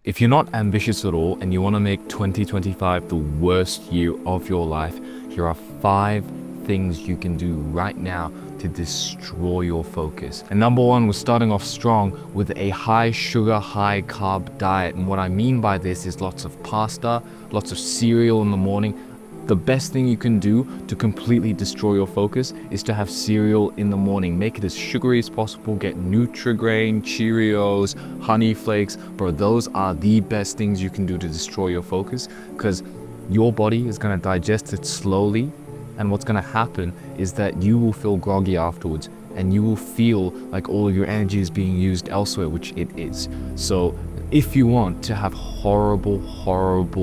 If you're not ambitious at all and you want to make 2025 the worst year of your life, here are 5 things you can do right now to destroy your focus. And number 1, we're starting off strong with a high sugar, high carb diet. And what I mean by this is lots of pasta, lots of cereal in the morning. The best thing you can do to completely destroy your focus is to have cereal in the morning. Make it as sugary as possible. Get Nutri-Grain, Cheerios, Honey Flakes. Bro, those are the best things you can do to destroy your focus, because your body is going to digest it slowly. And what's going to happen is that you will feel groggy afterwards, and you will feel like all of your energy is being used elsewhere, which it is. So if you want to have horrible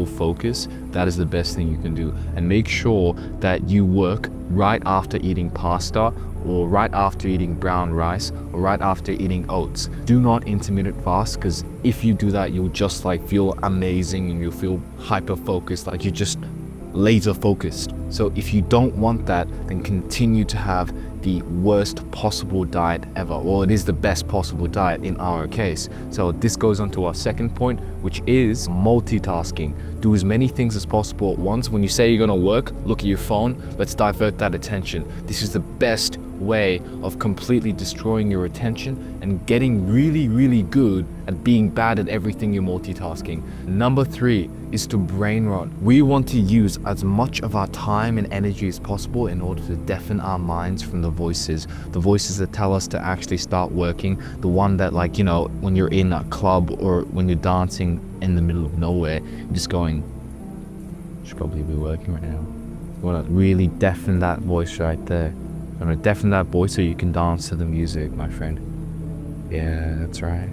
focus, that is the best thing you can do. And make sure that you work right after eating pasta, or right after eating brown rice, or right after eating oats. Do not intermittent fast, because if you do that, you'll just like feel amazing and you'll feel hyper focused, like you're just laser focused. So if you don't want that, then continue to have the worst possible diet ever. Well, it is the best possible diet in our case. So this goes on to our second point, which is multitasking. Do as many things as possible at once. When you say you're gonna work, look at your phone. Let's divert that attention. This is the best way of completely destroying your attention and getting really good at being bad at everything you're multitasking. Number 3 is to brain rot. We want to use as much of our time and energy as possible in order to deafen our minds from the voices that tell us to actually start working. The one that, like, you know, when you're in a club or when you're dancing in the middle of nowhere, you're just going, should probably be working right now. You want to really deafen that voice right there. I'm gonna deafen that voice so you can dance to the music, my friend. Yeah, that's right.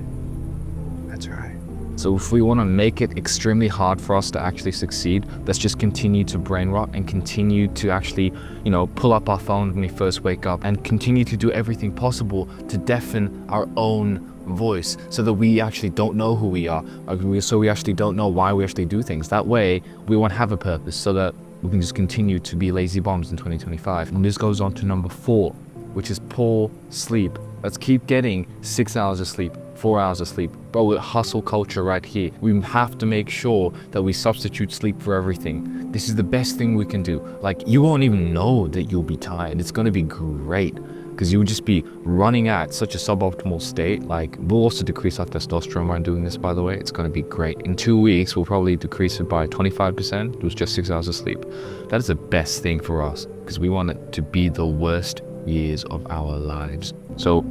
That's right. So if we want to make it extremely hard for us to actually succeed, let's just continue to brain rot and continue to actually, you know, pull up our phone when we first wake up and continue to do everything possible to deafen our own voice, so that we actually don't know who we are, so we actually don't know why we actually do things. That way we won't have a purpose, so that we can just continue to be lazy bombs in 2025. And this goes on to number 4, which is poor sleep. Let's keep getting 6 hours of sleep, 4 hours of sleep. Bro, with hustle culture right here, we have to make sure that we substitute sleep for everything. This is the best thing we can do. Like, you won't even know that you'll be tired. It's gonna be great, because you'll just be running at such a suboptimal state. Like, we'll also decrease our testosterone by doing this, by the way. It's gonna be great. In 2 weeks, we'll probably decrease it by 25%. It was just 6 hours of sleep. That is the best thing for us, because we want it to be the worst years of our lives. So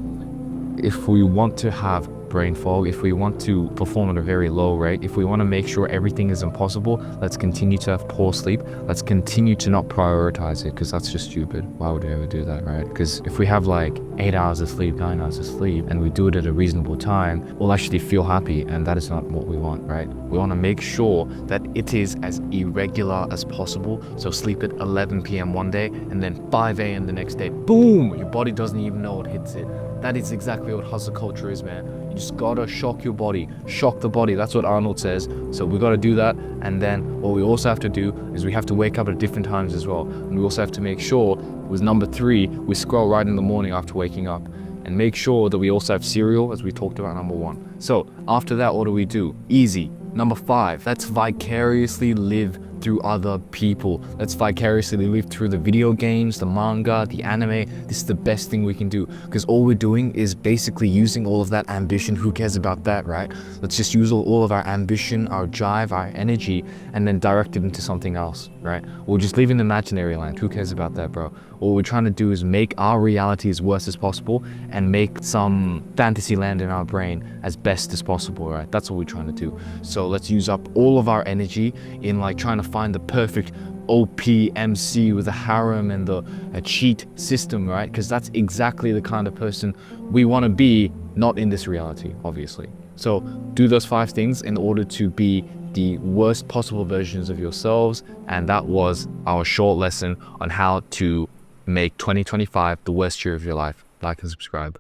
if we want to have brain fog, if we want to perform at a very low rate, if we want to make sure everything is impossible, let's continue to have poor sleep. Let's continue to not prioritize it, because that's just stupid. Why would we ever do that, right? Because if we have like 8 hours of sleep, 9 hours of sleep, and we do it at a reasonable time, we'll actually feel happy, and that is not what we want, right? We want to make sure that it is as irregular as possible. So sleep at 11 p.m. one day and then 5 a.m. the next day. Boom! Your body doesn't even know it hits it. That is exactly what hustle culture is, man. You just gotta shock your body, shock the body. That's what Arnold says. So we gotta do that. And then what we also have to do is we have to wake up at different times as well. And we also have to make sure, with number 3, we scroll right in the morning after waking up. And make sure that we also have cereal, as we talked about, number 1. So after that, what do? Easy. Number 5, let's vicariously live through other people. Let's vicariously live through the video games, the manga, the anime. This is the best thing we can do, because all we're doing is basically using all of that ambition. Who cares about that, right? Let's just use all of our ambition, our drive, our energy, and then direct it into something else, right? We'll just live in imaginary land. Who cares about that, bro? What we're trying to do is make our reality as worse as possible and make some fantasy land in our brain as best as possible, right? That's what we're trying to do. So let's use up all of our energy in like trying to find the perfect OPMC with a harem and a cheat system, right? Because that's exactly the kind of person we want to be, not in this reality, obviously. So do those 5 things in order to be the worst possible versions of yourselves. And that was our short lesson on how to make 2025 the worst year of your life. Like and subscribe.